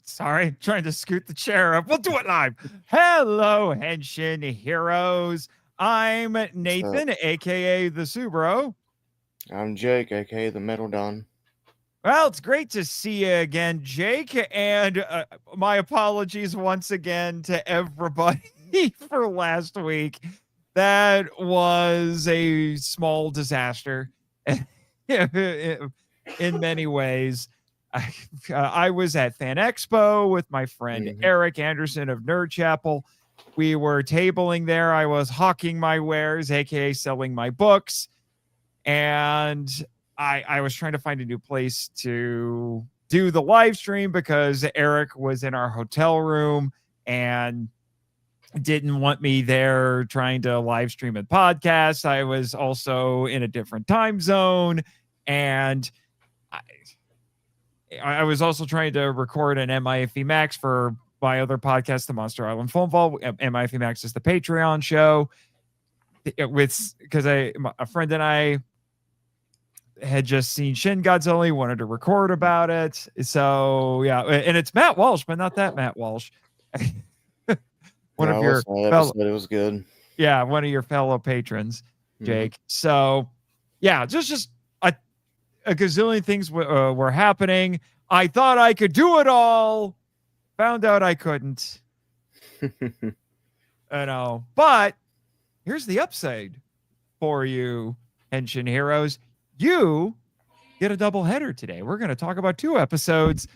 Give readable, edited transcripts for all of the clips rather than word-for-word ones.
Sorry, trying to scoot the chair up. We'll do it live. Hello, Henshin heroes. I'm Nathan, aka the Subro. I'm Jake, aka the Metal Don. Well, it's great to see you again, Jake. And my apologies once again to everybody for last week. That was a small disaster in many ways. I was at Fan Expo with my friend Eric Anderson of Nerd Chapel. We were tabling there. I was hawking my wares, aka selling my books. And I was trying to find a new place to do the live stream because Eric was in our hotel room and didn't want me there trying to live stream and podcast. I was also in a different time zone, and I was also trying to record an MIFE Max for my other podcast, the Monster Island Phone Vault. MIFE Max is the Patreon show because a friend and I had just seen Shin Godzilla, wanted to record about it. So yeah, and it's Matt Walsh, but not that Matt Walsh. One of your fellow, it was good. Yeah, one of your fellow patrons, Jake. So yeah, just a gazillion things were happening. I thought I could do it all. Found out I couldn't. I know. But here's the upside for you, Henshin heroes. You get a double header today. We're going to talk about 2 episodes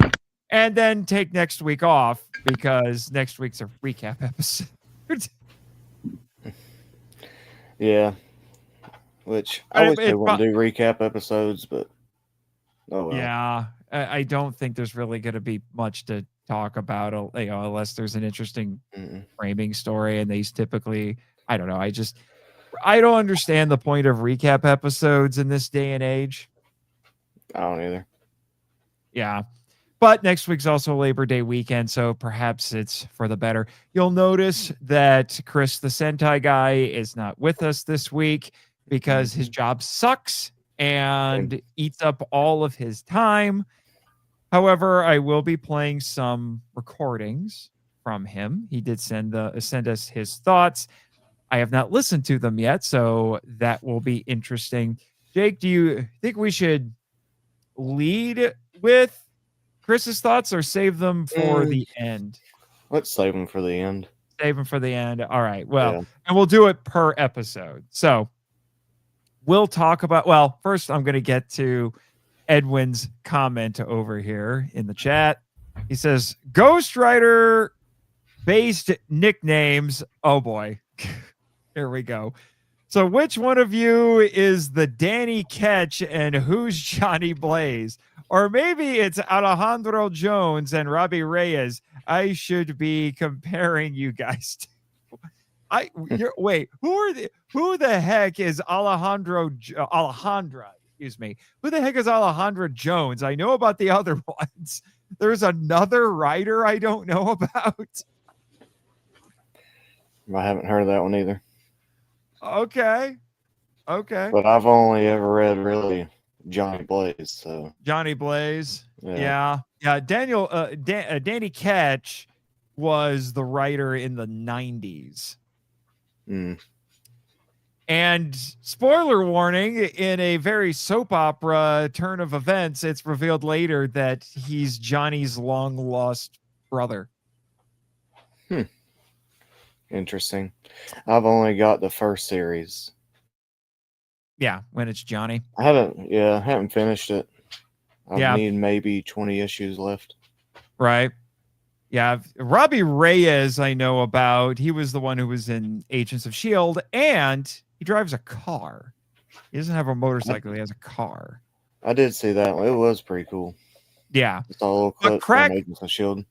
and then take next week off because next week's a recap episode. Yeah. Which I wish they wouldn't do recap episodes, but oh well. Yeah. I don't think there's really going to be much to talk about, unless there's an interesting framing story. And these typically, I don't know. I don't understand the point of recap episodes in this day and age. I don't either. Yeah. But next week's also Labor Day weekend, so perhaps it's for the better. You'll notice that Chris, the Sentai guy, is not with us this week because his job sucks and eats up all of his time. However, I will be playing some recordings from him. He did send us his thoughts. I have not listened to them yet, so that will be interesting. Jake, do you think we should lead with Chris's thoughts or save them for the end? Let's save them for the end. Save them for the end. All right. Well, and we'll do it per episode. So we'll talk about, well, first I'm going to get to Edwin's comment over here in the chat. He says, Ghost Rider based nicknames. Oh boy. Here we go. So which one of you is the Danny Ketch and who's Johnny Blaze? Or maybe it's Alejandro Jones and Robbie Reyes. I should be comparing you guys to. Wait, who the heck is Alejandra? Excuse me. Who the heck is Alejandra Jones? I know about the other ones. There's another writer I don't know about. I haven't heard of that one either. Okay. But I've only ever read really Johnny Blaze. So Johnny Blaze. Yeah. Danny Ketch was the writer in the 90s. And spoiler warning, in a very soap opera turn of events, it's revealed later that he's Johnny's long lost brother. Interesting. I've only got the first series. Yeah, when it's Johnny. I haven't finished it. I need maybe 20 issues left. Right. Yeah, Robbie Reyes I know about. He was the one who was in Agents of S.H.I.E.L.D. and he drives a car. He doesn't have a motorcycle. He has a car. I did see that one. It was pretty cool. Yeah. It's all clip from Agents of S.H.I.E.L.D.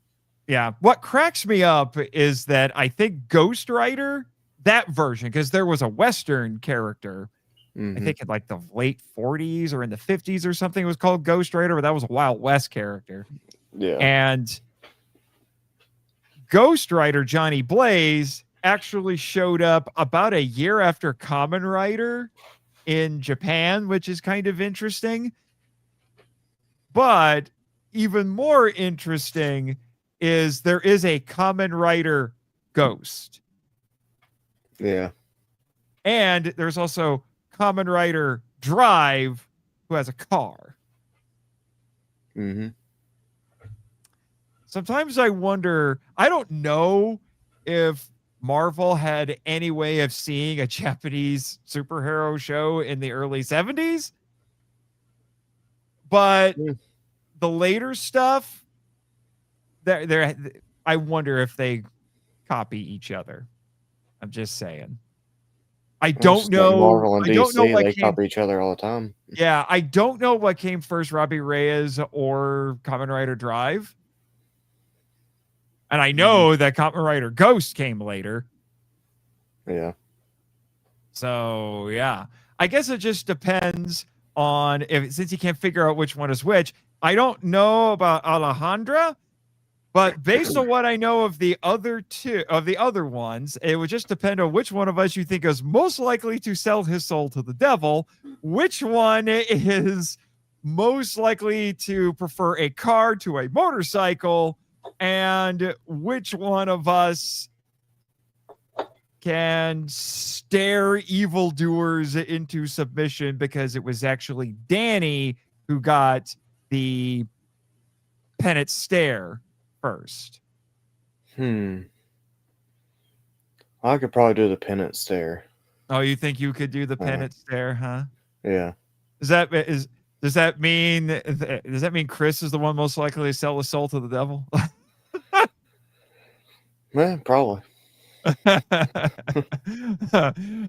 Yeah. What cracks me up is that I think Ghost Rider, that version, because there was a Western character, I think in like the late 40s or in the 50s or something, it was called Ghost Rider, but that was a Wild West character. Yeah. And Ghost Rider Johnny Blaze actually showed up about a year after Kamen Rider in Japan, which is kind of interesting. But even more interesting is there is a Kamen Rider Ghost. Yeah. And there's also Kamen Rider Drive, who has a car. Mm-hmm. Sometimes I wonder, I don't know if Marvel had any way of seeing a Japanese superhero show in the early 70s, but the later stuff, I wonder if they copy each other. I'm just saying. I don't know. Marvel and I don't know DC, what they came. copy each other all the time. Yeah, I don't know what came first, Robbie Reyes or Kamen Rider Drive. And I know that Kamen Rider Ghost came later. Yeah. So, yeah. I guess it just depends on since you can't figure out which one is which. I don't know about Alejandra, but based on what I know of the other ones, it would just depend on which one of us you think is most likely to sell his soul to the devil, which one is most likely to prefer a car to a motorcycle, and which one of us can stare evildoers into submission because it was actually Danny who got the pennant stare first. I could probably do the pennant stare. Oh, you think you could do the pennant stare, huh? Yeah. Does that mean Chris is the one most likely to sell his soul to the devil? Yeah, probably.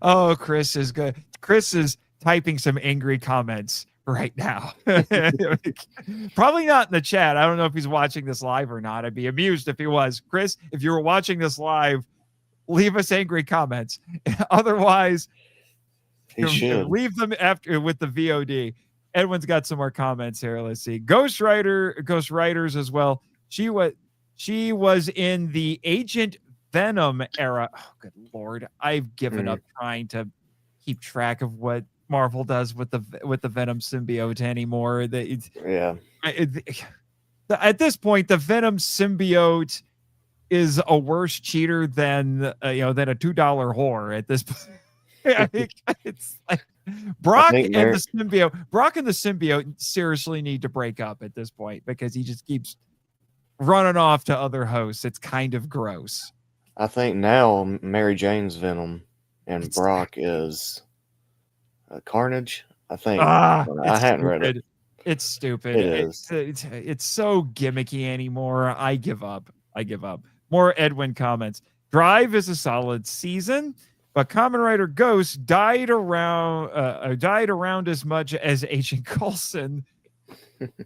Oh, Chris is good. Chris is typing some angry comments right now. Probably not in the chat. I don't know if he's watching this live or not. I'd be amused if he was. Chris, if you were watching this live, leave us angry comments. Otherwise, he should leave them after with the VOD. Edwin's got some more comments here. Let's see. Ghost Riders as well. She was in the Agent Venom era. Oh, good Lord. I've given up trying to keep track of what Marvel does with the Venom symbiote anymore. At this point, the Venom symbiote is a worse cheater than a $2 whore at this point. It's like Brock and the symbiote seriously need to break up at this point because he just keeps running off to other hosts. It's kind of gross. I think now Mary Jane's Venom and Brock is Carnage. I think. I hadn't read it. It's stupid. It is. It's so gimmicky anymore. I give up. More Edwin comments. Drive is a solid season, but Kamen Rider Ghost died around as much as Agent Coulson.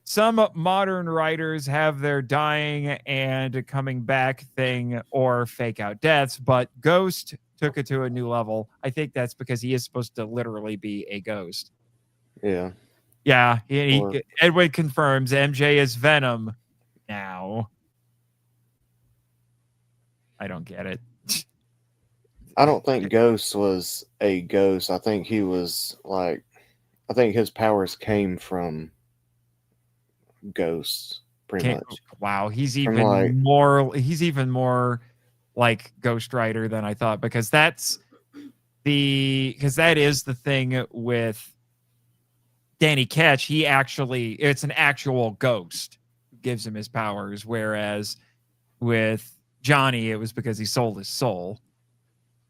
Some modern writers have their dying and coming back thing or fake out deaths, but Ghost took it to a new level. I think that's because he is supposed to literally be a ghost. Yeah. Yeah. Edwin confirms MJ is Venom now. I don't get it. I don't think Ghost was a ghost. I think he was I think his powers came from ghosts, pretty much. Wow, he's even more like Ghost Rider than I thought, because that is the thing with Danny Ketch. It's an actual ghost who gives him his powers, whereas with Johnny, it was because he sold his soul.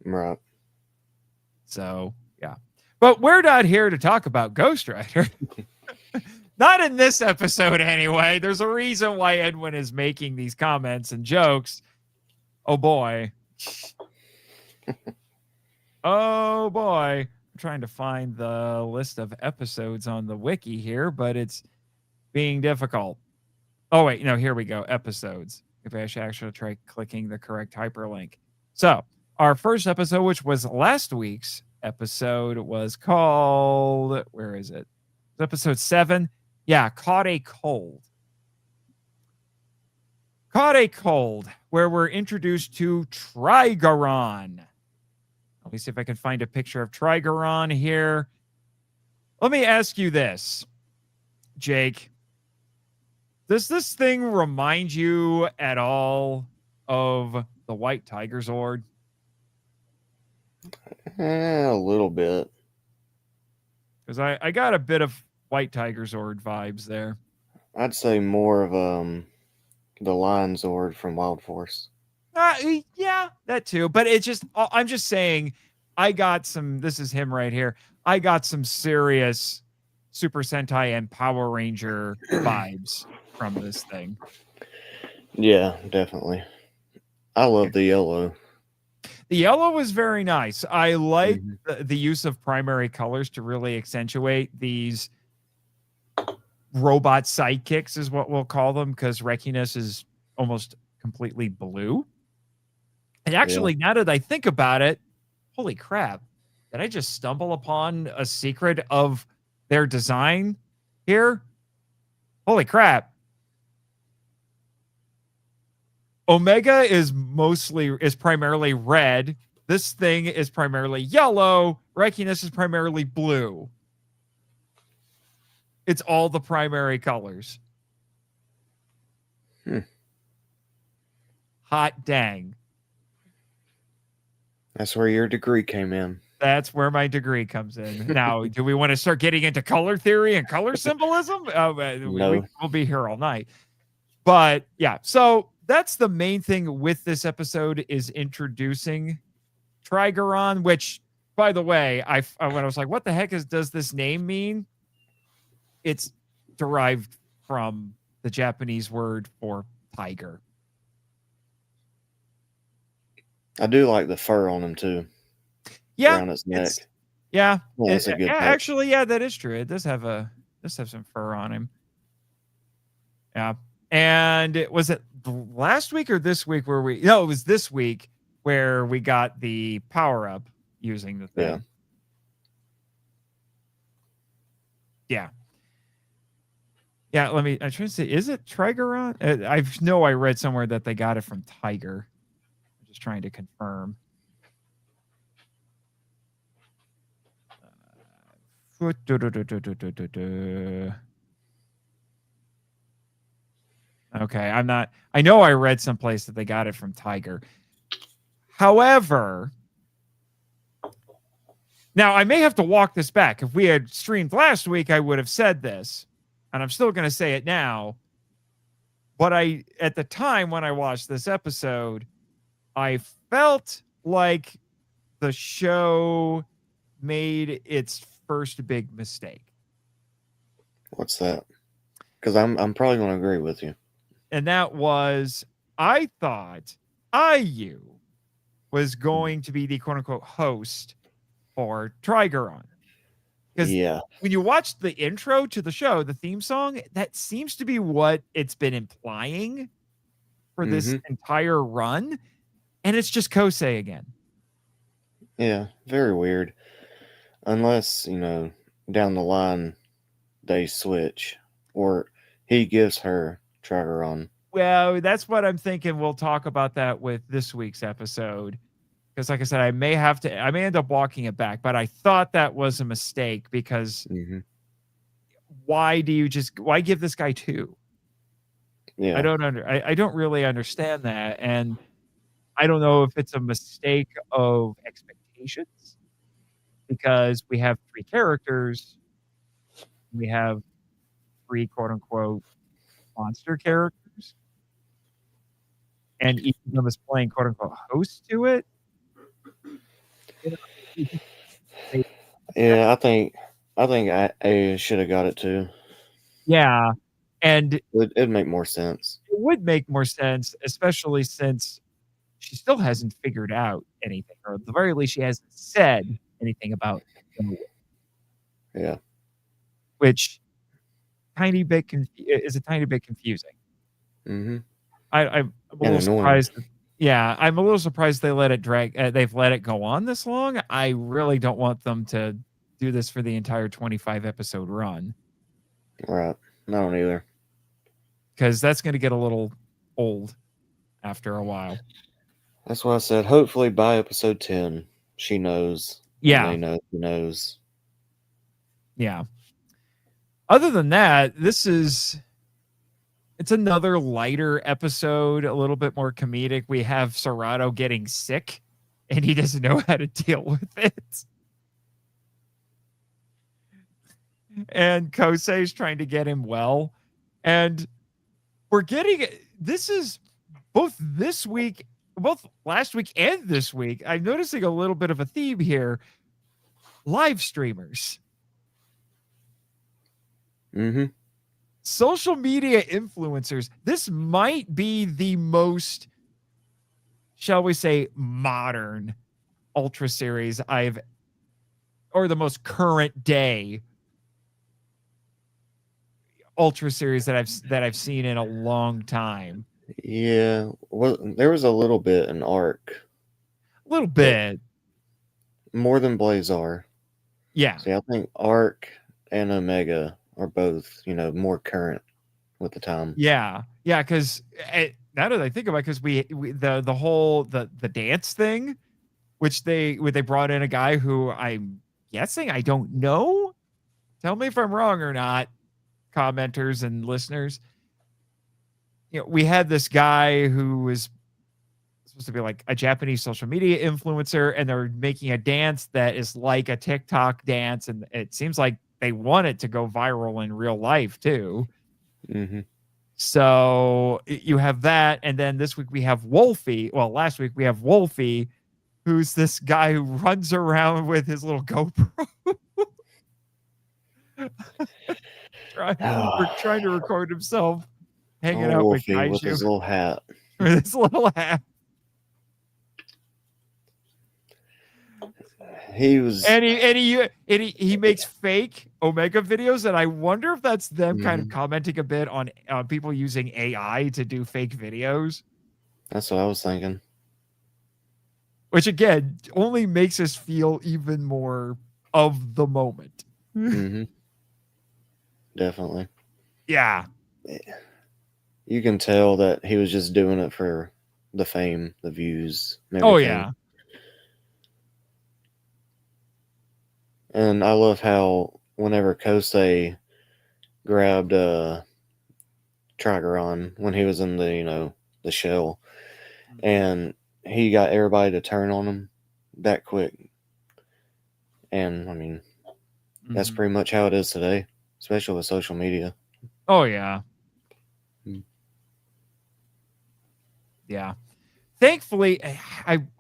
Right. So, yeah. But we're not here to talk about Ghost Rider. Not in this episode, anyway. There's a reason why Edwin is making these comments and jokes. Oh, boy. Oh, boy. I'm trying to find the list of episodes on the wiki here, but it's being difficult. Oh, wait. No, here we go. Episodes. If I should actually try clicking the correct hyperlink. So, our first episode, which was last week's episode, was called... Where is it? Episode 7. Yeah, Caught a Cold. Caught a Cold, where we're introduced to Trigaron. Let me see if I can find a picture of Trigaron here. Let me ask you this, Jake. Does this thing remind you at all of the White Tiger Zord? A little bit. Because I got a bit of White Tiger Zord vibes there. I'd say more of the Lion Zord from Wild Force. Yeah, that too. But it's just, I'm just saying, I got some, this is him right here. I got some serious Super Sentai and Power Ranger vibes from this thing. Yeah, definitely. I love the yellow. The yellow was very nice. I like the use of primary colors to really accentuate these robot sidekicks, is what we'll call them, because Rekiness is almost completely blue. And actually, now that I think about it, holy crap, did I just stumble upon a secret of their design here? Holy crap. Omega is primarily red. This thing is primarily yellow. Rekiness is primarily blue. It's all the primary colors. Hot dang. That's where your degree came in. That's where my degree comes in. Now, do we want to start getting into color theory and color symbolism? No. We'll be here all night. But yeah, so that's the main thing with this episode, is introducing Trigoron, which, by the way, when I was like, what the heck does this name mean? It's derived from the Japanese word for tiger. I do like the fur on him too. Yeah, around its neck. Yeah, that's a good touch. Actually, yeah, that is true. It does have some fur on him. Yeah, and was it last week or this week where we? No, it was this week where we got the power up using the thing. Yeah. Yeah, I'm trying to say, is it Trigoron? I know I read somewhere that they got it from Tiger. I'm just trying to confirm. Okay, I know I read someplace that they got it from Tiger. However, now I may have to walk this back. If we had streamed last week, I would have said this, and I'm still going to say it now. But at the time when I watched this episode, I felt like the show made its first big mistake. What's that? Because I'm probably going to agree with you. And that was, I thought IU was going to be the quote unquote host for Trigoron. Because when you watch the intro to the show, the theme song, that seems to be what it's been implying for this entire run. And it's just Kosei again. Yeah, very weird. Unless, down the line they switch, or he gives her Trigoron. Well, that's what I'm thinking. We'll talk about that with this week's episode. Because like I said, I may end up walking it back, but I thought that was a mistake because why give this guy two? Yeah. I don't really understand that. And I don't know if it's a mistake of expectations, because we have 3 characters. We have 3 quote unquote monster characters, and each of them is playing quote unquote host to it. Yeah, I think I should have got it too. Yeah, and it'd make more sense. It would make more sense, especially since she still hasn't figured out anything, or at the very least, she hasn't said anything about it. Yeah, which is a tiny bit confusing. I'm a little surprised. I'm a little surprised they let it drag. They've let it go on this long. I really don't want them to do this for the entire 25 episode run. Right. I don't either. Because that's going to get a little old after a while. That's why I said hopefully by episode 10 she knows. Yeah. They know she knows. Yeah. Other than that, this is It's another lighter episode, a little bit more comedic. We have Serato getting sick, and he doesn't know how to deal with it. And Kosei's trying to get him well. And we're getting this is both last week and this week. I'm noticing a little bit of a theme here. Live streamers. Mm-hmm. Social media influencers. This might be the most, shall we say, modern Ultra series or the most current day Ultra series that I've seen in a long time. Yeah, well, there was a little bit in Arc. A little bit. More than Blazar. Yeah. See, I think Arc and Omega are both, more current with the time. Yeah. Yeah, because now that I think about it, because we the whole the dance thing, which they brought in a guy who I'm guessing, I don't know. Tell me if I'm wrong or not, commenters and listeners. We had this guy who was supposed to be like a Japanese social media influencer, and they're making a dance that is like a TikTok dance, and it seems like they want it to go viral in real life too. Mm-hmm. So you have that, and then this week we have Wolfie. Well, last week we have Wolfie, who's this guy who runs around with his little GoPro. trying to record himself hanging out Wolfie with Kaiju with his little hat. With his little hat. He was, and he makes fake Omega videos, and I wonder if that's them kind of commenting a bit on people using AI to do fake videos. That's what I was thinking. Which again only makes us feel even more of the moment. Mm-hmm. Definitely. Yeah. You can tell that he was just doing it for the fame, the views. Oh yeah. And I love how whenever Kosei grabbed Trigeron when he was in the shell, and he got everybody to turn on him that quick. And I mean, that's pretty much how it is today, especially with social media. Oh yeah. Yeah. Thankfully,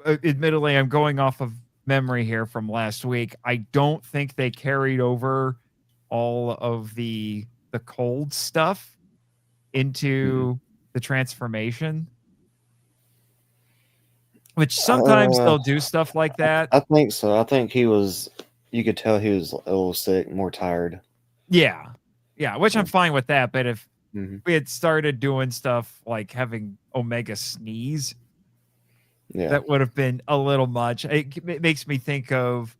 admittedly I'm going off of memory here from last week. I don't think they carried over all of the cold stuff into the transformation, which sometimes they'll do stuff like that. I think so. I think you could tell he was a little sick, more tired. Yeah, which I'm fine with that, but if Mm-hmm. we had started doing stuff like having Omega sneeze, that would have been a little much. It makes me think of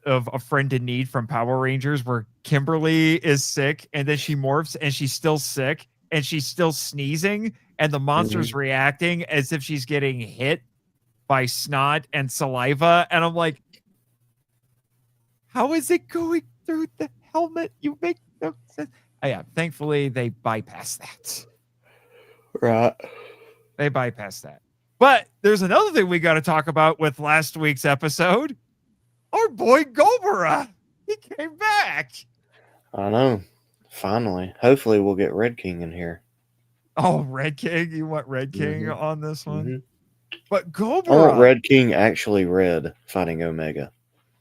A Friend in Need from Power Rangers, where Kimberly is sick and then she morphs and she's still sick and she's still sneezing, and the monster's reacting as if she's getting hit by snot and saliva. And I'm like, how is it going through the helmet? You make no sense. Yeah, thankfully they bypassed that. Right. They bypassed that. But there's another thing we got to talk about with last week's episode. Our boy Gobara. He came back. I know. Finally. Hopefully we'll get Red King in here. Oh, Red King. You want Red King on this one? But Gobara. I want Red King actually red fighting Omega.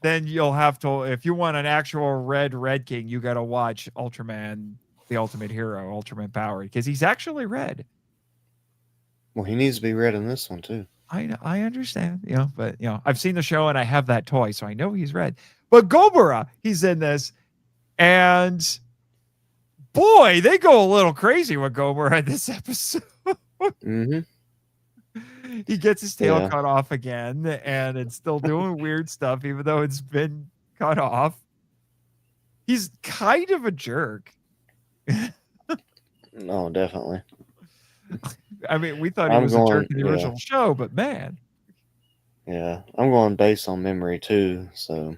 Then you'll have to, if you want an actual Red King, you got to watch Ultraman, the Ultimate Hero, Ultraman Power, because he's actually red. Well, he needs to be red in this one too. I know, I understand, but I've seen the show and I have that toy, so I know he's red. But Gobara, he's in this, and boy, they go a little crazy with Gobara in this episode. He gets his tail cut off again, and it's still doing weird stuff, even though it's been cut off. He's kind of a jerk. No, definitely. I mean, we thought he was a jerk in the original show, but man. Yeah, I'm going based on memory too. So,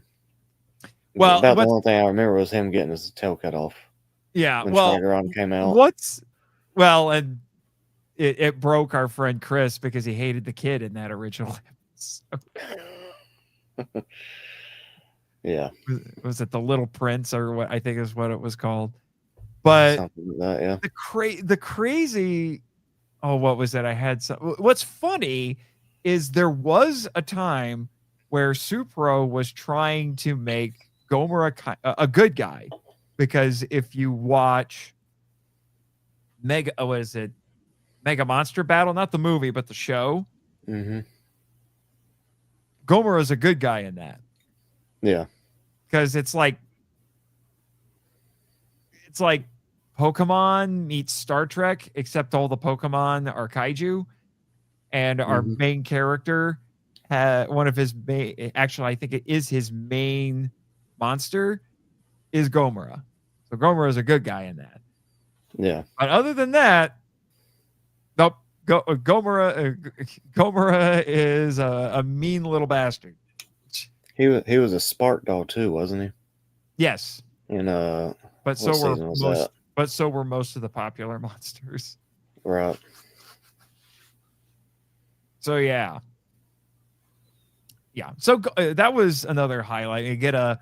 well, about the only thing I remember was him getting his tail cut off. Yeah. when Well, Trigon came out. And it broke our friend Chris because he hated the kid in that original episode. Yeah. Was it The Little Prince or what I think is what it was called? But Something like that, yeah. the crazy, oh, what was that? I had some. What's funny is there was a time where Supro was trying to make Gomora a good guy, because if you watch what is it? Mega Monster Battle, not the movie, but the show. Mm-hmm. Gomora is a good guy in that. Yeah. Because it's like Pokemon meets Star Trek, except all the Pokemon are kaiju, and our main character one of his actually I think it is his main monster is Gomora. So Gomora is a good guy in that. Yeah. But other than that, nope. Gomora is a mean little bastard. He was a spark doll too, wasn't he? Yes. And but so were most of the popular monsters. Right. So yeah. So that was another highlight. You get I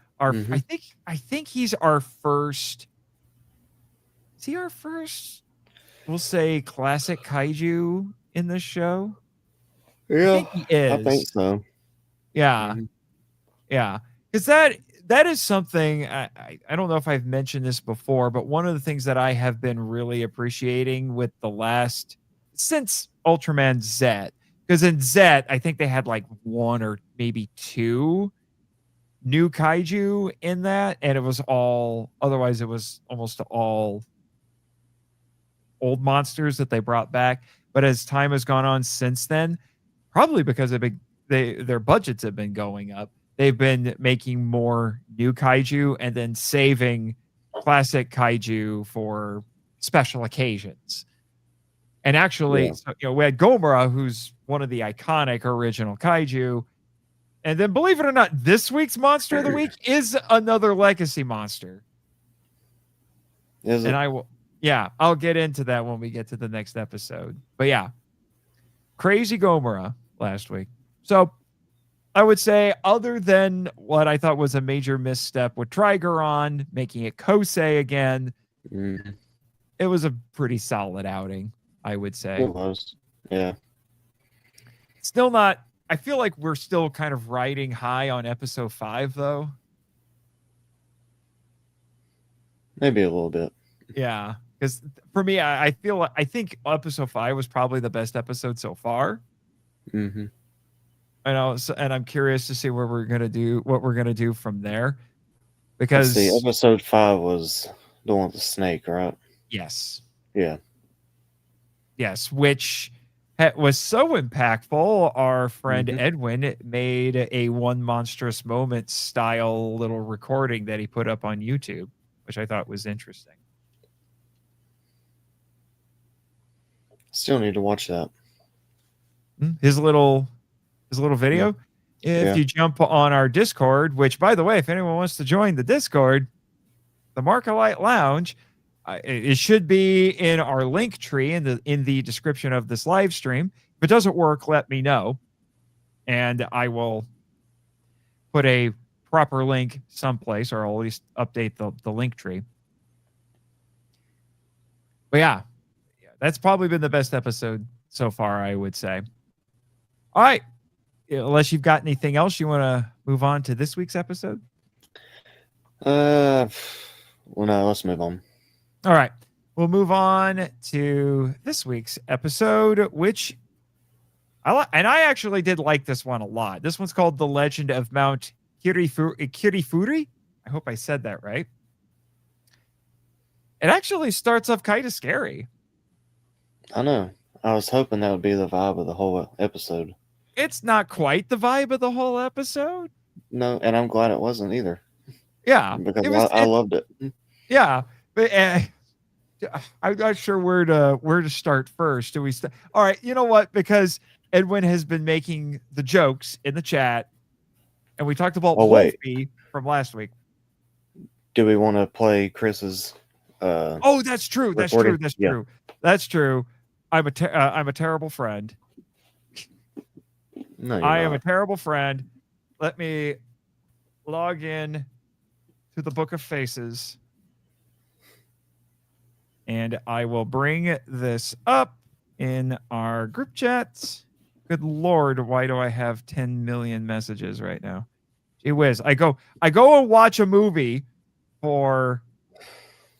think he's our first. Is he our first? We'll say classic kaiju in this show. Yeah, I think he is. I think so. Yeah, yeah. Because that is something I don't know if I've mentioned this before, but one of the things that I have been really appreciating with since Ultraman Z. Because in Z, I think they had like one or maybe two new kaiju in that, and it was almost all old monsters that they brought back. But as time has gone on since then, probably because their budgets have been going up, they've been making more new kaiju and then saving classic kaiju for special occasions. And actually, we had Gomora, who's one of the iconic original kaiju. And then, believe it or not, this week's Monster of the Week is another legacy monster. Is it? And I'll get into that when we get to the next episode. But yeah, crazy Gomora last week. So I would say, other than what I thought was a major misstep with Trigon, making it Kosei again, it was a pretty solid outing, I would say. It was. Yeah. Still not. I feel like we're still kind of riding high on episode 5, though. Maybe a little bit. Yeah. Because for me, I think episode 5 was probably the best episode so far. Mm-hmm. And I'm curious to see what we're gonna do from there. Because episode 5 was the one with the snake, right? Yes. Yeah. Yes, which was so impactful. Our friend Edwin made a One Monstrous Moment style little recording that he put up on YouTube, which I thought was interesting. Still need to watch that. His little video. Yeah. If you jump on our Discord, which, by the way, if anyone wants to join the Discord, the Markalite Lounge, it should be in our link tree in the description of this live stream. If it doesn't work, let me know, and I will put a proper link someplace, or I'll at least update the link tree. But yeah, that's probably been the best episode so far, I would say. All right. Unless you've got anything else, you want to move on to this week's episode? Well, no, let's move on. All right. We'll move on to this week's episode, which I actually did like this one a lot. This one's called The Legend of Mount Kirifuri. I hope I said that right. It actually starts off kind of scary. I know. I was hoping that would be the vibe of the whole episode. It's not quite the vibe of the whole episode. No, and I'm glad it wasn't either. Yeah. Because I loved it. Yeah. But I'm not sure where to start first. Do we start? All right. You know what? Because Edwin has been making the jokes in the chat, and we talked about Wolfie from last week. Do we want to play Chris's Oh, that's true. That's recording. true. That's Yeah. true. That's true. I'm a terrible friend. No, you're I am a not. terrible friend. Let me log in to the Book of Faces, and I will bring this up in our group chats. Good Lord, why do I have 10 million messages right now? Gee whiz. I go and watch a movie for,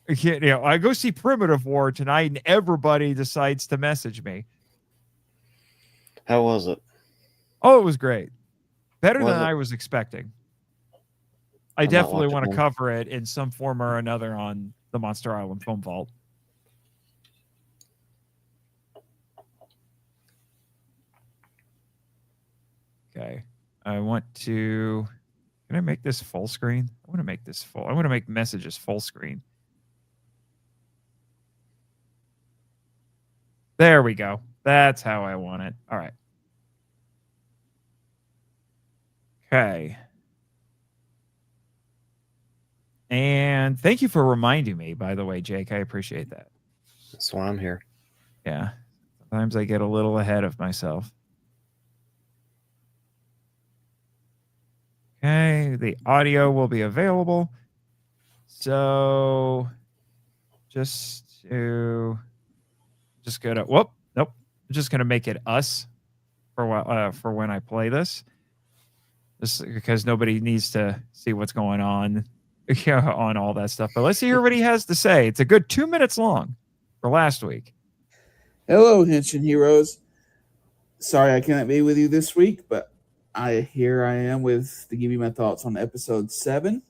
you know, I go see Primitive War tonight, and everybody decides to message me. How was it? Oh, it was great. Better Was than it? I was expecting. I I might definitely watch it want to then. cover it in some form or another on the Monster Island Film Vault. Okay. I want to, can I make this full screen? I want to make this full. I want to make messages full screen. There we go. That's how I want it. All right. Okay. And thank you for reminding me, by the way, Jake. I appreciate that. That's why I'm here. Yeah. Sometimes I get a little ahead of myself. Okay. The audio will be available. So just go to, whoop, nope. I'm just going to make it us for when I play this. Just because nobody needs to see what's going on on all that stuff. But let's hear what he has to say. It's a good 2 minutes long for last week. Hello, Henshin heroes. Sorry I cannot be with you this week, but here I am to give you my thoughts on episode 7.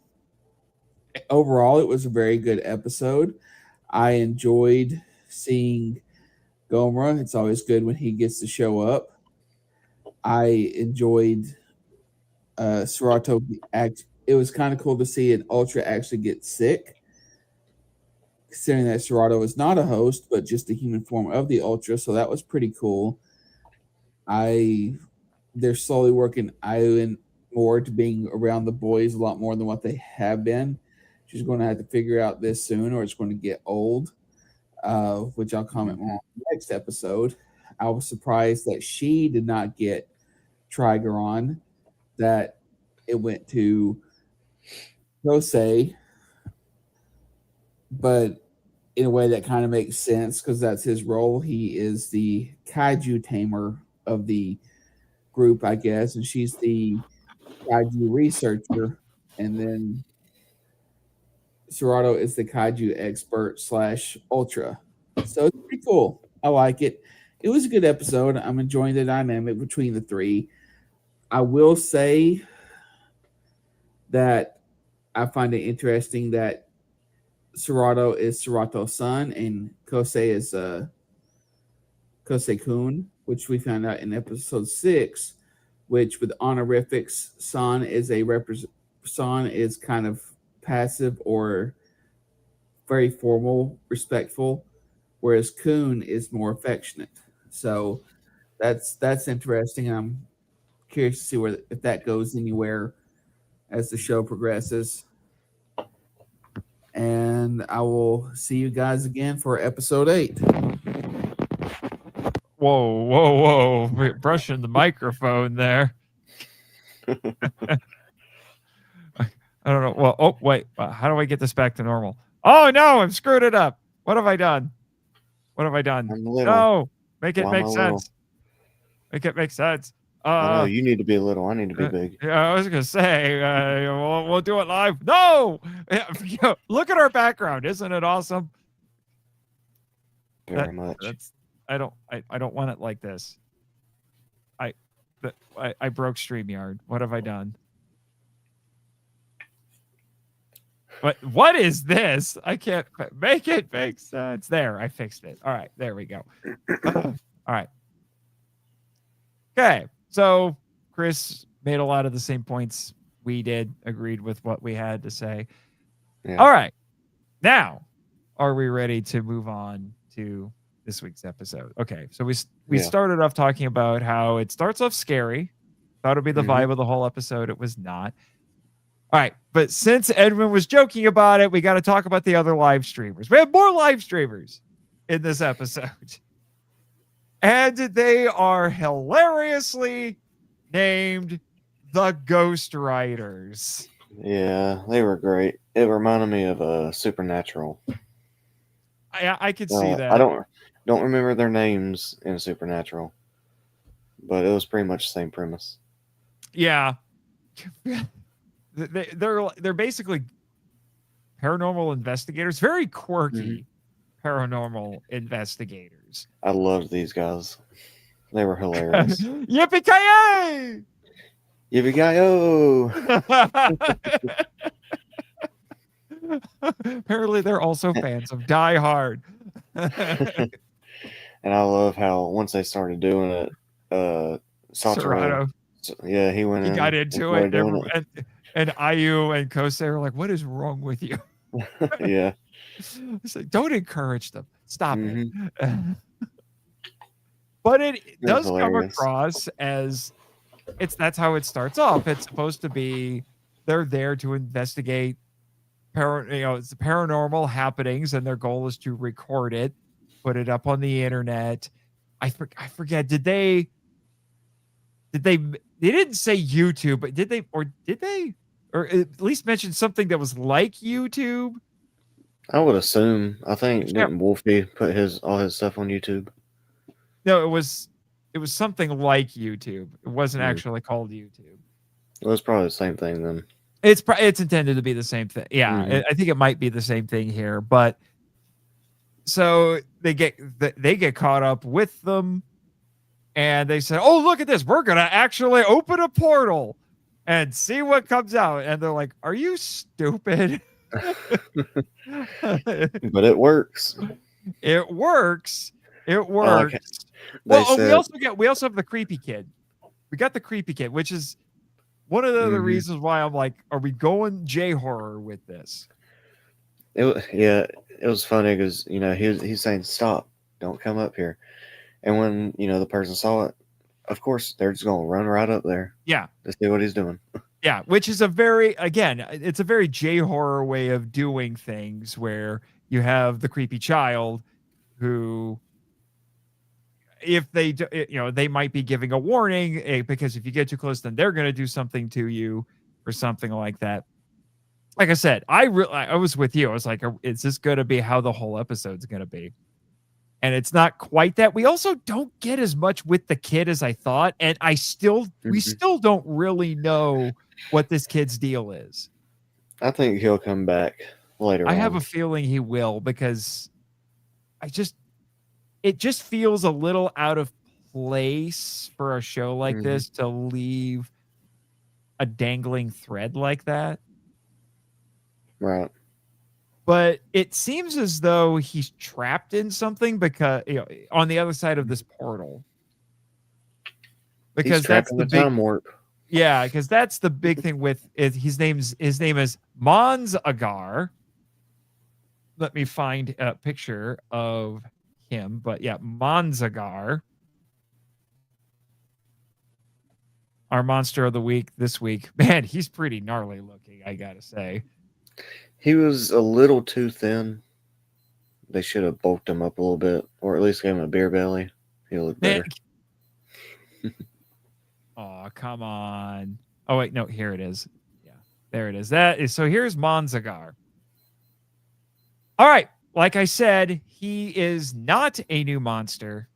Overall, it was a very good episode. I enjoyed seeing Gomra. It's always good when he gets to show up. I enjoyed Serato. It was kind of cool to see an Ultra actually get sick, considering that Serato is not a host, but just a human form of the Ultra. So that was pretty cool. They're slowly working Ian more to being around the boys a lot more than what they have been. She's going to have to figure out this soon, or it's going to get old, which I'll comment more on the next episode. I was surprised that she did not get Trigoron, that it went to Kosei, but in a way that kind of makes sense because that's his role. He is the kaiju tamer of the group, I guess, and she's the kaiju researcher, and then Serato is the kaiju expert / ultra. So it's pretty cool. I like it. It was a good episode. I'm enjoying the dynamic between the three. I will say that I find it interesting that Serato is Serato's son and Kosei is Kosei-kun, which we found out in episode 6, which with honorifics, San is kind of passive or very formal, respectful, whereas Kun is more affectionate. So that's interesting. I'm curious to see if that goes anywhere as the show progresses. And I will see you guys again for episode 8. Whoa. We're brushing the microphone there. I don't know. Well, oh, wait. How do I get this back to normal? Oh, no, I've screwed it up. What have I done? I'm little. No, make it Why make am I sense. Make it make sense. I know you need to be little. I need to be big. Yeah, I was gonna say we'll do it live. No, look at our background. Isn't it awesome? Very much. I don't want it like this. I broke StreamYard. What have I done? What is this? I can't make it make sense. There, I fixed it. All right, there we go. All right. Okay, so Chris made a lot of the same points we did, agreed with what we had to say. Yeah. All right, now are we ready to move on to this week's episode? Okay, so we started off talking about how it starts off scary. Thought it'd be the vibe of the whole episode. It was not. All right, but since Edwin was joking about it, we got to talk about the other live streamers. We have more live streamers in this episode. And they are hilariously named the Ghost Riders. Yeah, they were great. It reminded me of Supernatural. I could see that. I don't remember their names in Supernatural, but it was pretty much the same premise. Yeah. They're basically paranormal investigators, very quirky paranormal investigators. I loved these guys. They were hilarious. Yippee-ki-yay! Yippee-ki-yo! Apparently, they're also fans of Die Hard. And I love how once they started doing it, Serrano, yeah, he went in. he got into it, and Ayu and Kosei are like, "What is wrong with you?" Yeah. It's like, don't encourage them. Stop it. But it does come across as that's how it starts off. It's supposed to be they're there to investigate it's paranormal happenings, and their goal is to record it, put it up on the internet. I forget. They didn't say YouTube, but did they or at least mention something that was like YouTube? I would assume. I think didn't Wolfie put all his stuff on YouTube? No, it was something like YouTube. It wasn't actually called YouTube. It was probably the same thing then. It's intended to be the same thing. Yeah, I think it might be the same thing here. But so they get caught up with them, and they say, "Oh, look at this! We're gonna actually open a portal and see what comes out." And they're like, "Are you stupid?" But it works. It works. It Like works. We also have the creepy kid. We got the creepy kid, which is one of the reasons why I'm like, are we going J horror with this? It was funny because he's saying stop, don't come up here, and when the person saw it, of course they're just gonna run right up there. Yeah, to see what he's doing. Yeah, which is it's a very J horror way of doing things, where you have the creepy child who, if they they might be giving a warning, because if you get too close, then they're going to do something to you or something like that. Like I said, I was with you. I was like, is this going to be how the whole episode's going to be? And it's not quite that. We also don't get as much with the kid as I thought, and we still don't really know what this kid's deal is. I think he'll come back later. I have a feeling he will, because it just feels a little out of place for a show like this to leave a dangling thread like that. Right. But it seems as though he's trapped in something, because on the other side of this portal. Because that's the big time warp. Yeah, because that's the big thing with it. His name is Mons Agar. Let me find a picture of him, but yeah, Mons Agar. Our monster of the week this week. Man, he's pretty gnarly looking, I gotta say. He was a little too thin. They should have bulked him up a little bit, or at least gave him a beer belly. He'll look better. Oh, come on. Oh, wait, no, here it is. Yeah, there it is. So here's Mons Agar. All right, like I said, he is not a new monster.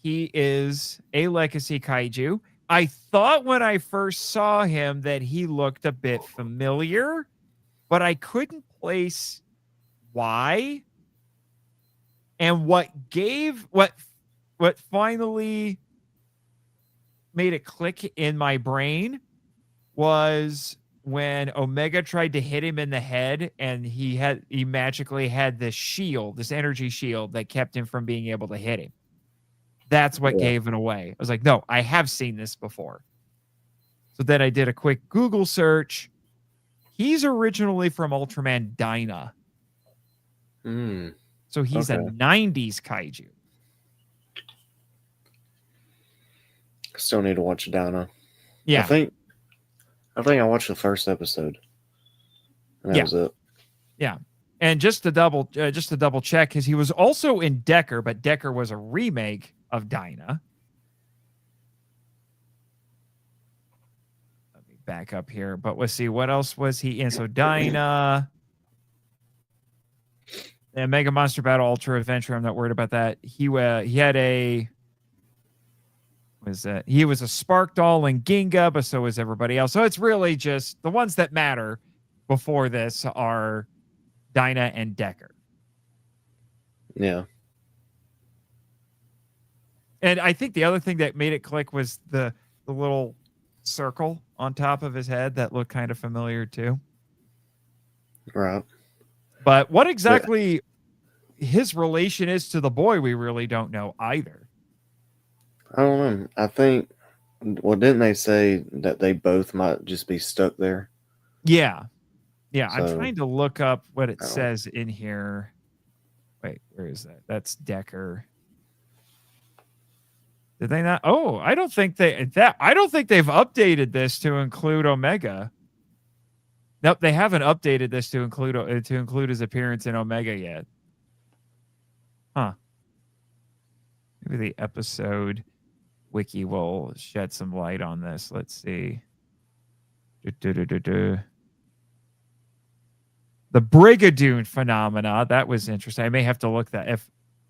He is a legacy kaiju. I thought when I first saw him that he looked a bit familiar, but I couldn't place why. And what finally made it click in my brain was when Omega tried to hit him in the head, and he magically had this energy shield that kept him from being able to hit him. That's what gave it away. I was like, no, I have seen this before. So then I did a quick Google search. He's originally from Ultraman Dyna. So he's a 90s kaiju. Still need to watch Dyna. Yeah. I think I watched the first episode. And that was it. Yeah. And just to double check, because he was also in Decker, but Decker was a remake of Dinah. Let me back up here. But let's see, what else was he in? So Dinah and Mega Monster Battle Ultra Adventure. I'm not worried about that. He had a he was a Spark Doll in Ginga, but so was everybody else. So it's really just the ones that matter before this are Dinah and Decker. Yeah. And I think the other thing that made it click was the little circle on top of his head that looked kind of familiar too. Right. But what exactly his relation is to the boy, we really don't know either. I don't know. I think, well, didn't they say that they both might just be stuck there? Yeah. Yeah. So, I'm trying to look up what it says in here. Wait, where is that? That's Decker. Did they not? Oh, I don't think they've updated this to include Omega. Nope, they haven't updated this to include his appearance in Omega yet. Huh. Maybe the episode wiki will shed some light on this. Let's see. The Brigadoon phenomena. That was interesting. I may have to look that.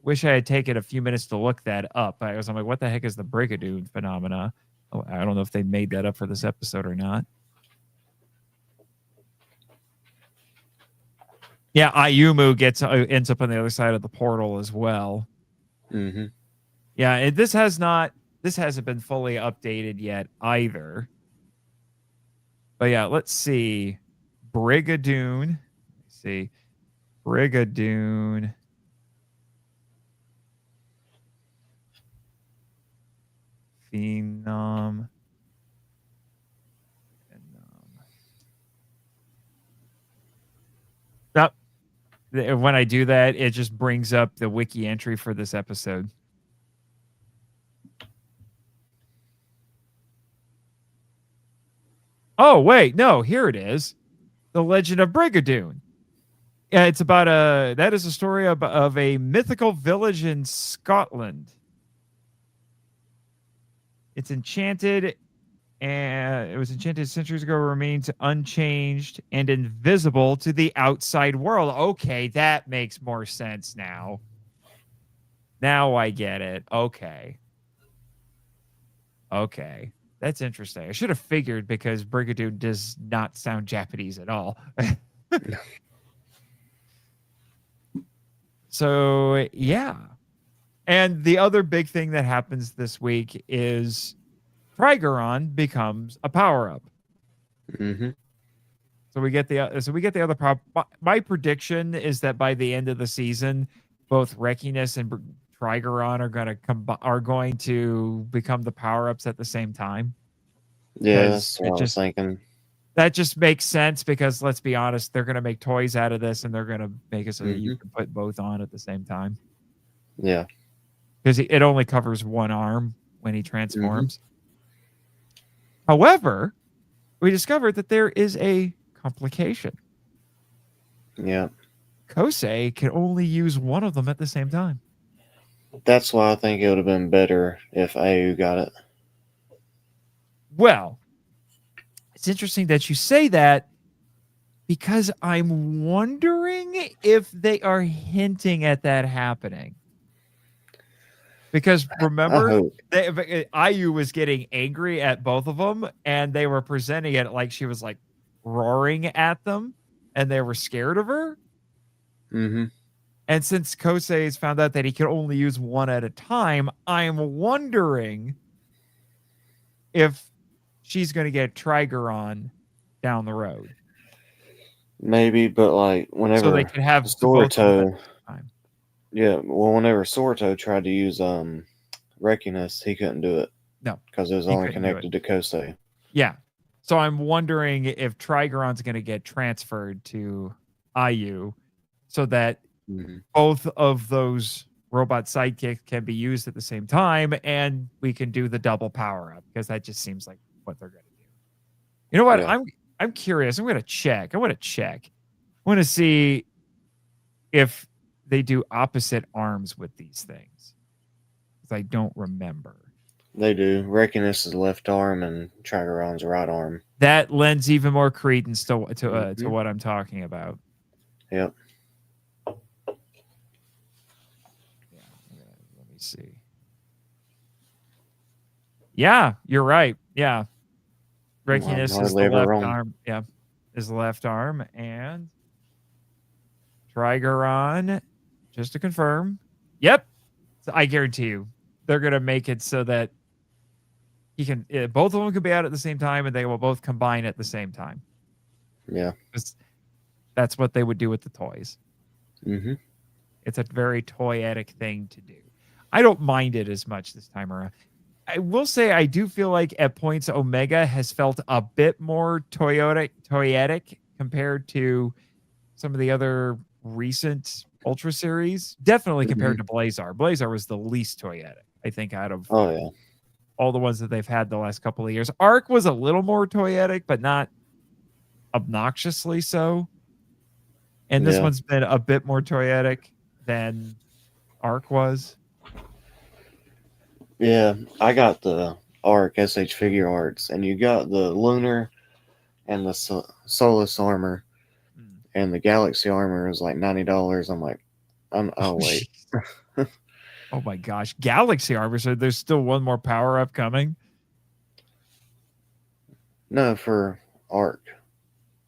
Wish I had taken a few minutes to look that up. I'm like, what the heck is the Brigadoon phenomena? Oh, I don't know if they made that up for this episode or not. Yeah, Ayumu ends up on the other side of the portal as well. Mm-hmm. Yeah, this hasn't been fully updated yet either. But yeah, let's see. Brigadoon. Let's see. Brigadoon. Phenom. When I do that, it just brings up the wiki entry for this episode. Oh, wait. No, here it is. The Legend of Brigadoon. Yeah, it's about that is a story of a mythical village in Scotland. It's enchanted, and it was enchanted centuries ago, remains unchanged and invisible to the outside world. Okay, that makes more sense now. Now I get it. Okay. That's interesting. I should have figured because Brigadoon does not sound Japanese at all. So, yeah. And the other big thing that happens this week is Trigoron becomes a power-up. Mm-hmm. So we get the other power. My prediction is that by the end of the season, both Rekiness and Trigoron are going to become the power-ups at the same time. Yeah, that's what I was thinking. That just makes sense because let's be honest, they're going to make toys out of this and they're going to make it so that you can put both on at the same time. Yeah. Because it only covers one arm when he transforms. However, we discovered that there is a complication. Yeah. Kosei can only use one of them at the same time. That's why I think it would have been better if Ayu got it. Well, it's interesting that you say that because I'm wondering if they are hinting at that happening. Because remember, Ayu was getting angry at both of them, and they were presenting it like she was like roaring at them, and they were scared of her. Mm-hmm. And since Kosei has found out that he can only use one at a time, I'm wondering if she's going to get Trigoron down the road. Maybe, but like whenever so they could have Sorto, yeah, well, whenever Sorto tried to use Rekiness, he couldn't do it. No, because it was only connected to Kosei. Yeah, so I'm wondering if Trigoron's going to get transferred to Ayu, so that both of those robot sidekicks can be used at the same time, and we can do the double power up because that just seems like what they're going to do. You know what? Yeah. I'm curious. I'm going to check. I want to check. want to see if they do opposite arms with these things. Because I don't remember. They do. Reckoness is left arm and Trigoron's right arm. That lends even more credence to Mhm. what I'm talking about. Yep. Yeah. Let me see. Yeah, you're right. Yeah. Reckoness is hardly the ever left wrong. arm. Yeah. Is the left arm. And Trigoron, just to confirm. Yep. So I guarantee you, they're going to make it so that he can, both of them can be out at the same time and they will both combine at the same time. Yeah. That's what they would do with the toys. Mm-hmm. It's a very toyetic thing to do. I don't mind it as much this time around. I will say I do feel like at points Omega has felt a bit more toyetic compared to some of the other recent Ultra series. Definitely compared to Blazar. Blazar was the least toyetic, I think, out of all the ones that they've had the last couple of years. Arc was a little more toyetic, but not obnoxiously so. And this one's been a bit more toyetic than Arc was. Yeah, I got the Arc SH figure arts, and you got the Lunar and the Solus armor, and the Galaxy armor is like $90. I'm like, I'll wait. Oh my gosh, Galaxy armor! So there's still one more power up coming. No, for Arc.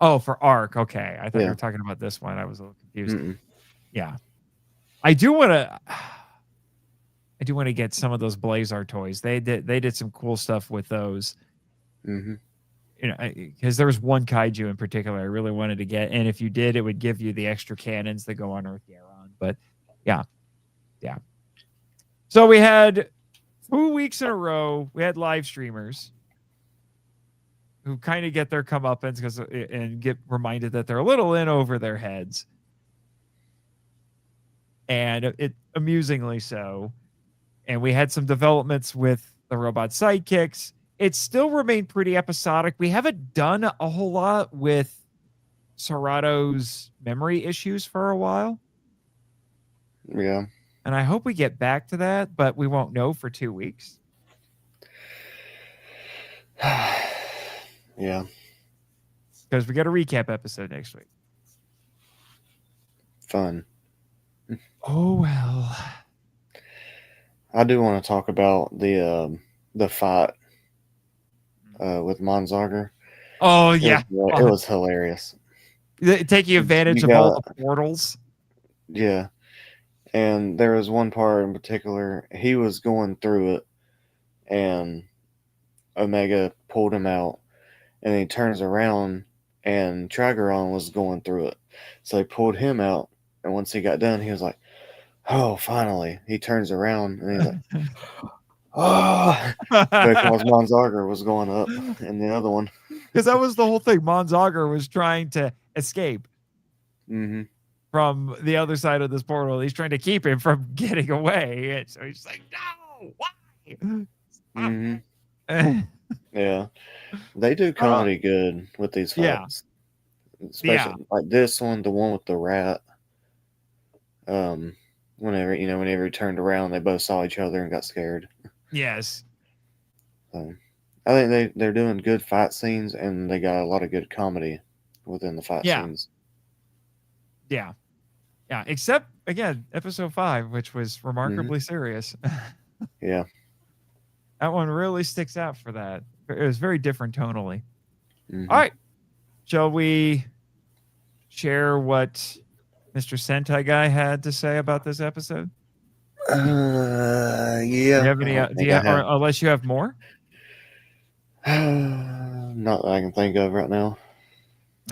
Oh, for Arc. Okay, I thought you were talking about this one. I was a little confused. Yeah, I do want to. I do want to get some of those Blazar toys. They did some cool stuff with those. Mm-hmm. You know, because there was one kaiju in particular I really wanted to get, and if you did, it would give you the extra cannons that go on Earth Garon. But yeah. So we had 2 weeks in a row. We had live streamers who kind of get their comeuppance and get reminded that they're a little in over their heads, and it amusingly so. And we had some developments with the robot sidekicks. It still remained pretty episodic. We haven't done a whole lot with Serato's memory issues for a while. Yeah. And I hope we get back to that, but we won't know for 2 weeks. Yeah. Because we got a recap episode next week. Fun. Oh, well. I do want to talk about the fight with Monzager. Oh, yeah. It was hilarious. Taking advantage of all the portals. Yeah. And there was one part in particular, he was going through it, and Omega pulled him out, and he turns around, and Trigoron was going through it. So they pulled him out, and once he got done, he was like, oh, finally. He turns around, and he's like, oh, because Monzager was going up in the other one. Because that was the whole thing. Monzager was trying to escape from the other side of this portal. He's trying to keep him from getting away. And so he's like, no, why? Yeah. They do comedy good with these fights. Especially like this one, the one with the rat. Whenever he turned around, they both saw each other and got scared. Yes. I think they're doing good fight scenes, and they got a lot of good comedy within the fight scenes. Yeah. Except again, episode 5, which was remarkably serious. Yeah. That one really sticks out for that. It was very different tonally. All right. Shall we share what Mr. Sentai Guy had to say about this episode? Yeah. Do you have any? Or unless you have more? Not that I can think of right now.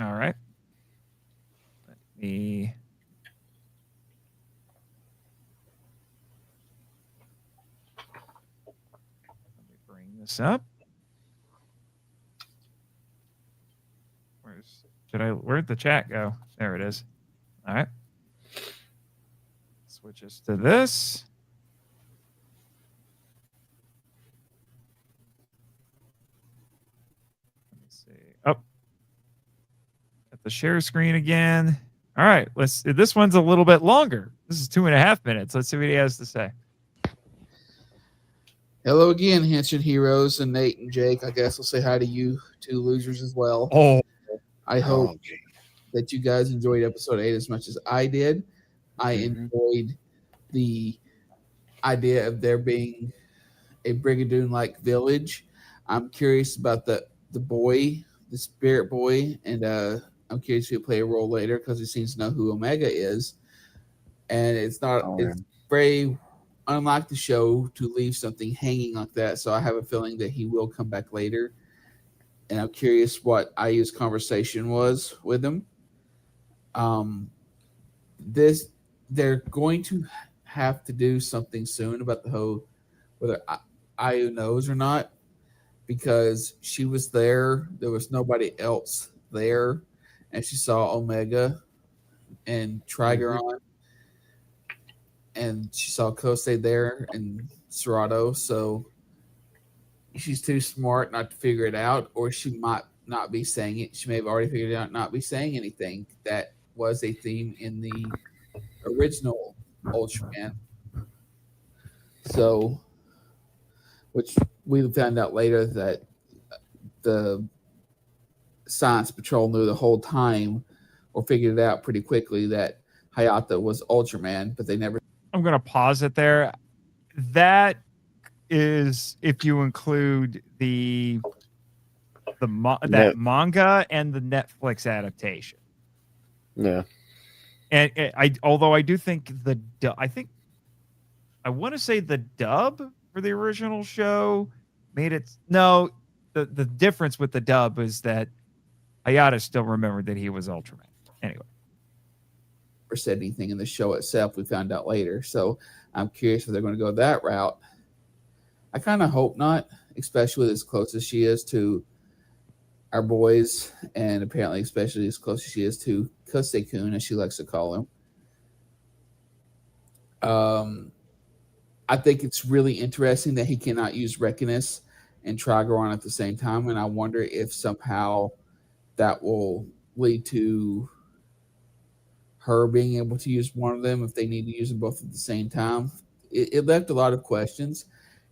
All right. Let me bring this up. Where'd the chat go? There it is. All right. Switch us to this. Let me see. Oh. At the share screen again. All right, this one's a little bit longer. This is 2.5 minutes. Let's see what he has to say. Hello again, Henshin heroes, and Nate and Jake. I guess I'll say hi to you two losers as well. Oh, I hope that you guys enjoyed episode 8 as much as I did. I enjoyed the idea of there being a Brigadoon-like village. I'm curious about the boy, the spirit boy, and I'm curious if he'll play a role later because he seems to know who Omega is. And it's very unlike the show to leave something hanging like that. So I have a feeling that he will come back later. And I'm curious what IU's conversation was with him. They're going to have to do something soon about the whole, whether IU knows or not, because she was there. There was nobody else there. And she saw Omega and Trigon. And she saw Kosei there and Serato, so she's too smart not to figure it out, or she might not be saying it. She may have already figured it out, not be saying anything. That was a theme in the original Ultraman. So, which we found out later that the Science Patrol knew the whole time, or figured it out pretty quickly, that Hayata was Ultraman, but they never. I'm going to pause it there. That is if you include the manga and the Netflix adaptation. Yeah. And although I do think I want to say the dub for the original show made it. No, the difference with the dub is that Hayata still remembered that he was Ultraman. Anyway. Or said anything in the show itself. We found out later. So I'm curious if they're going to go that route. I kind of hope not, especially with as close as she is to our boys, and apparently especially as close as she is to Kosei-kun, as she likes to call him. I think it's really interesting that he cannot use Reckonus and Trigon at the same time, and I wonder if somehow that will lead to her being able to use one of them if they need to use them both at the same time. It left a lot of questions.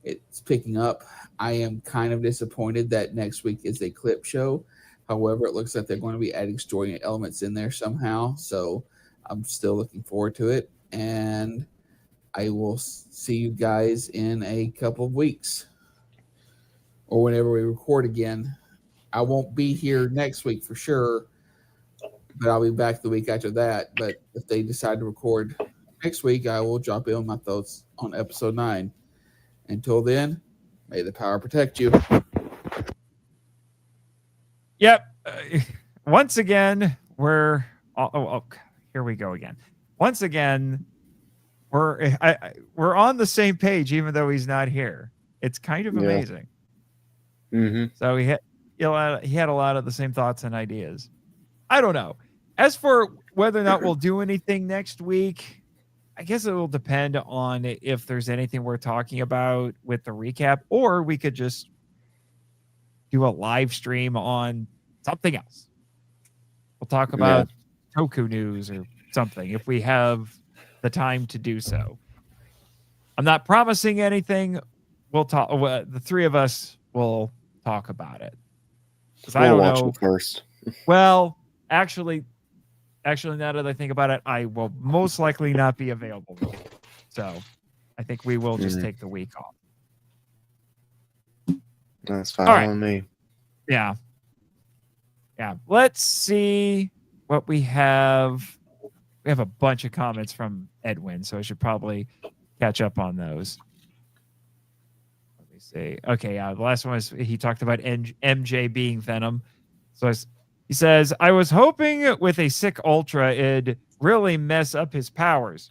It's picking up. I am kind of disappointed that next week is a clip show. However, it looks like they're going to be adding story elements in there somehow. So I'm still looking forward to it. And I will see you guys in a couple of weeks or whenever we record again. I won't be here next week for sure, but I'll be back the week after that. But if they decide to record next week, I will drop in my thoughts on episode 9. Until then, may the power protect you. Yep. Once again, we're here we go again. Once again, we're on the same page, even though he's not here. It's kind of amazing. So he had a lot of the same thoughts and ideas. I don't know. As for whether or not we'll do anything next week, I guess it will depend on if there's anything we're talking about with the recap, or we could just do a live stream on something else. We'll talk about Toku news or something if we have the time to do so. I'm not promising anything. We'll talk. The three of us will talk about it. I don't know. First. Well, actually, now that I think about it, I will most likely not be available. So I think we will just take the week off. That's fine on me. Yeah. Yeah. Let's see what we have. We have a bunch of comments from Edwin, so I should probably catch up on those. Let me see. Okay, yeah. The last one was he talked about MJ being Venom. So he says, I was hoping with a sick Ultra, it'd really mess up his powers.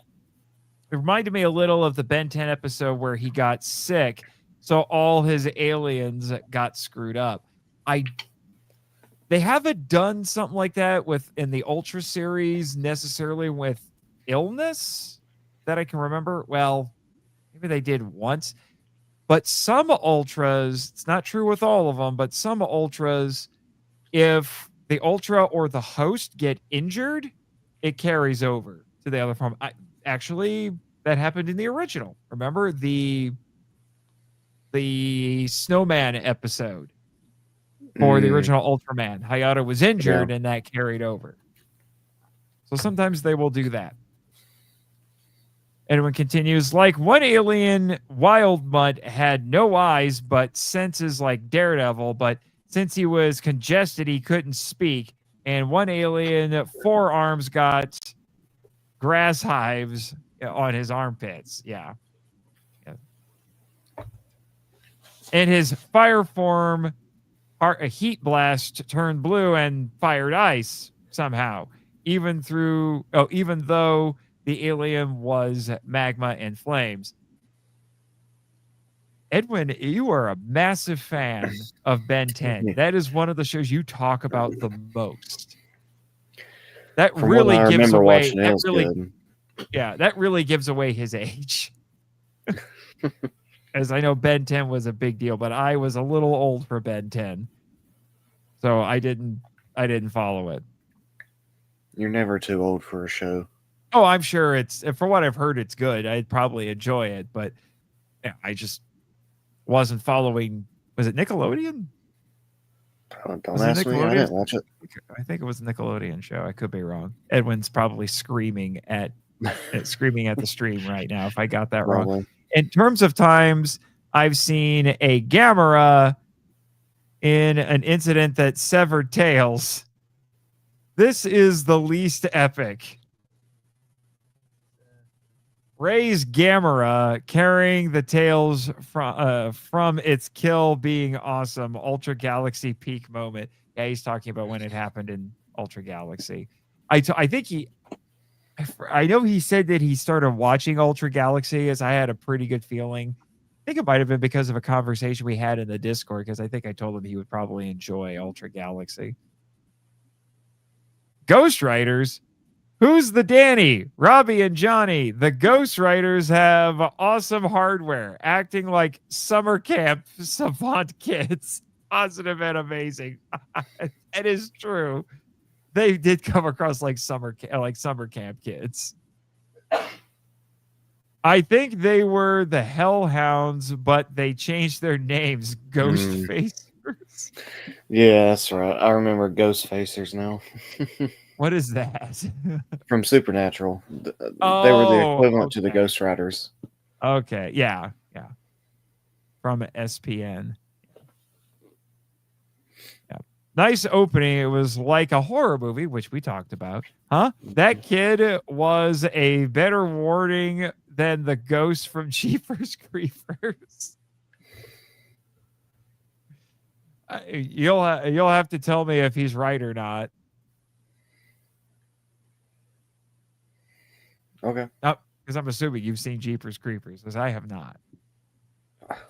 It reminded me a little of the Ben 10 episode where he got sick, so all his aliens got screwed up. They haven't done something like that in the Ultra series necessarily with illness that I can remember. Well, maybe they did once. But some Ultras, it's not true with all of them, but some Ultras, if the Ultra or the host get injured, it carries over to the other form. Actually, that happened in the original. Remember the snowman episode for the original Ultraman. Hayato was injured and that carried over. So sometimes they will do that. Edwin continues, like one alien, Wild Mutt had no eyes but senses like Daredevil, but since he was congested, he couldn't speak. And one alien, 4 arms, got grass hives on his armpits. Yeah. And his fire form, a heat blast turned blue and fired ice somehow, even though the alien was magma and flames. Edwin, you are a massive fan of Ben 10. That is one of the shows you talk about the most. That From really what I gives remember away. watching, That was really, good. yeah, that really gives away his age. As I know, Ben 10 was a big deal, but I was a little old for Ben 10, so I didn't follow it. You're never too old for a show. Oh, I'm sure for what I've heard, it's good. I'd probably enjoy it, but yeah, I just wasn't following. Was it Nickelodeon? Don't ask me. I didn't watch it. I think it was a Nickelodeon show. I could be wrong. Edwin's probably screaming at the stream right now if I got that wrong. In terms of times, I've seen a Gamera in an incident that severed tails. This is the least epic. Ray's Gamera carrying the tails from its kill being awesome. Ultra Galaxy peak moment. Yeah, he's talking about when it happened in Ultra Galaxy. I know he said that he started watching Ultra Galaxy as I had a pretty good feeling. I think it might have been because of a conversation we had in the Discord, because I think I told him he would probably enjoy Ultra Galaxy. Ghost Riders. Who's the Danny? Robbie and Johnny. The Ghost Riders have awesome hardware, acting like summer camp savant kids. Positive and amazing. It is true. They did come across like summer camp kids. I think they were the Hellhounds, but they changed their names. Ghost Facers. Yeah, that's right. I remember Ghost Facers now. What is that? From Supernatural. They were the equivalent to the Ghost Riders. Okay, yeah. From SPN. Yeah. Nice opening. It was like a horror movie, which we talked about. Huh? That kid was a better warning than the ghost from Jeepers Creepers. You'll have to tell me if he's right or not. Okay. Because I'm assuming you've seen Jeepers Creepers, because I have not.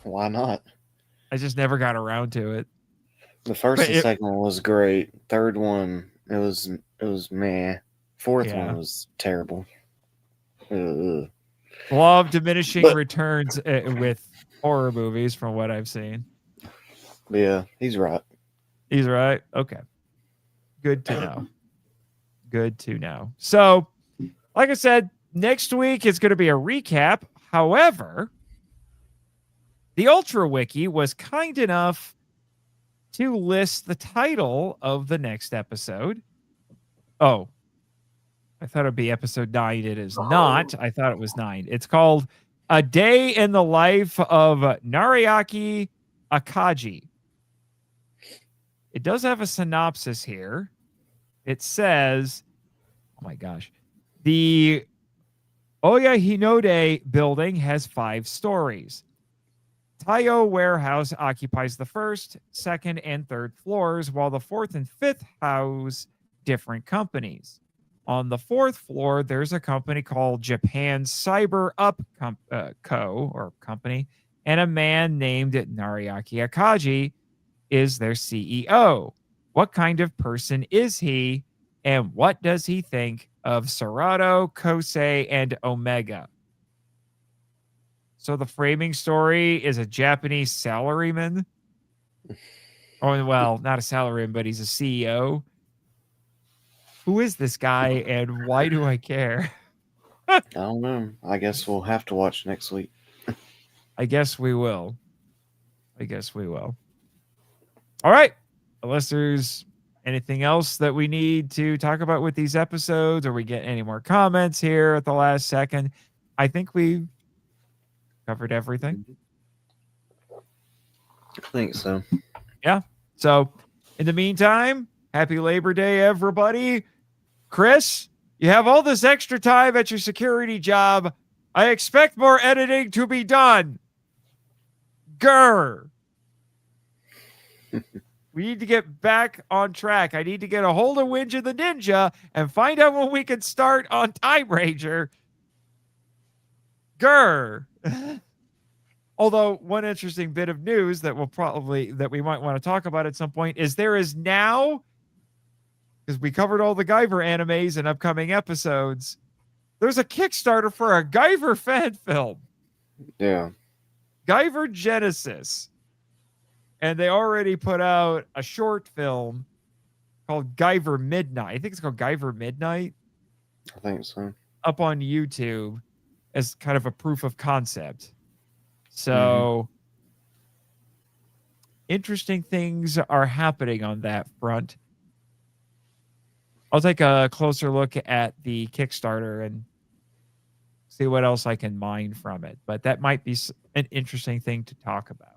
Why not? I just never got around to it. The first and second one was great. Third one, it was meh. Fourth one was terrible. Law of diminishing returns with horror movies, from what I've seen. Yeah, he's right. He's right. Okay. Good to know. Good to know. So, like I said, next week is going to be a recap. However, the Ultra Wiki was kind enough to list the title of the next episode. Oh, I thought it'd be episode 9. It is not. I thought it was 9. It's called A Day in the Life of Nariaki Akagi. It does have a synopsis here. It says, oh my gosh, the Oya Hinode building has 5 stories. Taiyo Warehouse occupies the first, second, and third floors, while the fourth and fifth house different companies. On the 4th floor, there's a company called Japan Cyber Up Company, and a man named Nariaki Akagi is their CEO. What kind of person is he, and what does he think of Serato, Kosei, and Omega? So the framing story is a Japanese salaryman. Oh, well, not a salaryman, but he's a CEO. Who is this guy and why do I care? I don't know. I guess we'll have to watch next week. I guess we will. All right. Unless there's anything else that we need to talk about with these episodes, or we get any more comments here at the last second, I think we covered everything. I think so. Yeah. So in the meantime, happy Labor Day, everybody. Chris, you have all this extra time at your security job. I expect more editing to be done. Grr. We need to get back on track. I need to get a hold of Winja the Ninja and find out when we can start on Time Ranger. Grr. Although one interesting bit of news that we might want to talk about at some point is there is now, because we covered all the Guyver animes and upcoming episodes, there's a Kickstarter for a Guyver fan film. Yeah. Guyver Genesis. And they already put out a short film called Guyver Midnight. I think it's called Guyver Midnight. I think so. Up on YouTube as kind of a proof of concept. So interesting things are happening on that front. I'll take a closer look at the Kickstarter and see what else I can mine from it. But that might be an interesting thing to talk about.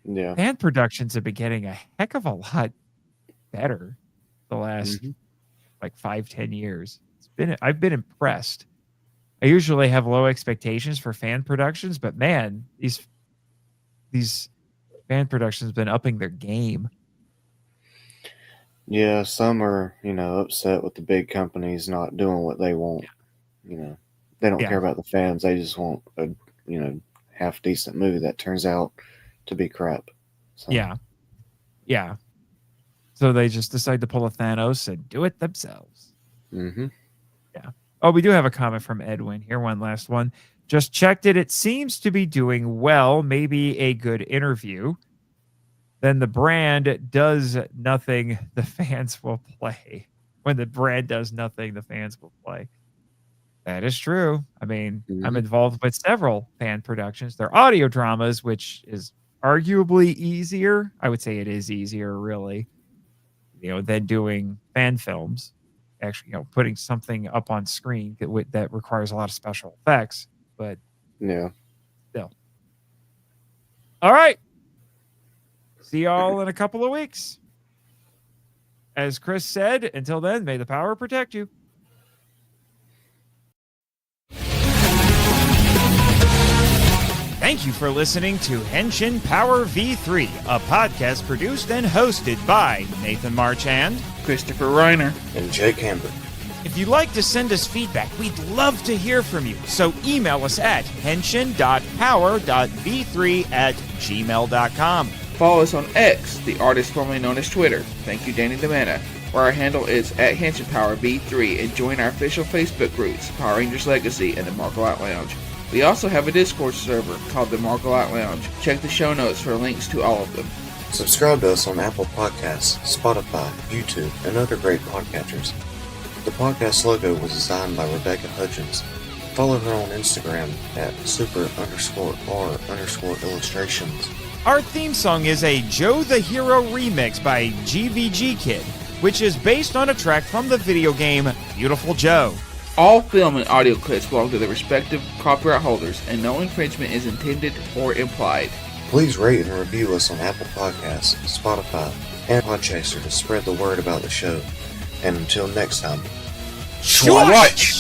Yeah. Fan productions have been getting a heck of a lot better the last like 5-10 years. I've been impressed. I usually have low expectations for fan productions, but man, these fan productions have been upping their game. Yeah, some are, upset with the big companies not doing what they want. They don't care about the fans. They just want a, half decent movie that turns out to be crap. So. Yeah. So they just decide to pull a Thanos and do it themselves. Mm-hmm. Yeah. Oh, we do have a comment from Edwin here. One last one. Just checked it. It seems to be doing well. Maybe a good interview. Then the brand does nothing, the fans will play. When the brand does nothing, the fans will play. That is true. I mean, I'm involved with several fan productions. They're audio dramas, which is arguably easier. I would say it is easier, really, than doing fan films. Actually, putting something up on screen that requires a lot of special effects. But yeah, still. All right. See y'all in a couple of weeks. As Chris said, until then, may the power protect you. Thank you for listening to Henshin Power V3, a podcast produced and hosted by Nathan Marchand, Christopher Reiner, and Jake Hamber. If you'd like to send us feedback, we'd love to hear from you. So email us at henshin.power.v3@gmail.com. Follow us on X, the artist formerly known as Twitter. Thank you, Danny DeManna, where our handle is @HenshinPowerV3, and join our official Facebook groups, Power Rangers Legacy and the Marco Out Lounge. We also have a Discord server called the Marco Out Lounge. Check the show notes for links to all of them. Subscribe to us on Apple Podcasts, Spotify, YouTube, and other great podcatchers. The podcast logo was designed by Rebecca Hutchins. Follow her on Instagram at super_r_illustrations. Our theme song is a Joe the Hero remix by GVG Kid, which is based on a track from the video game Beautiful Joe. All film and audio clips belong to their respective copyright holders, and no infringement is intended or implied. Please rate and review us on Apple Podcasts, Spotify, and Podchaser to spread the word about the show. And until next time, Watch!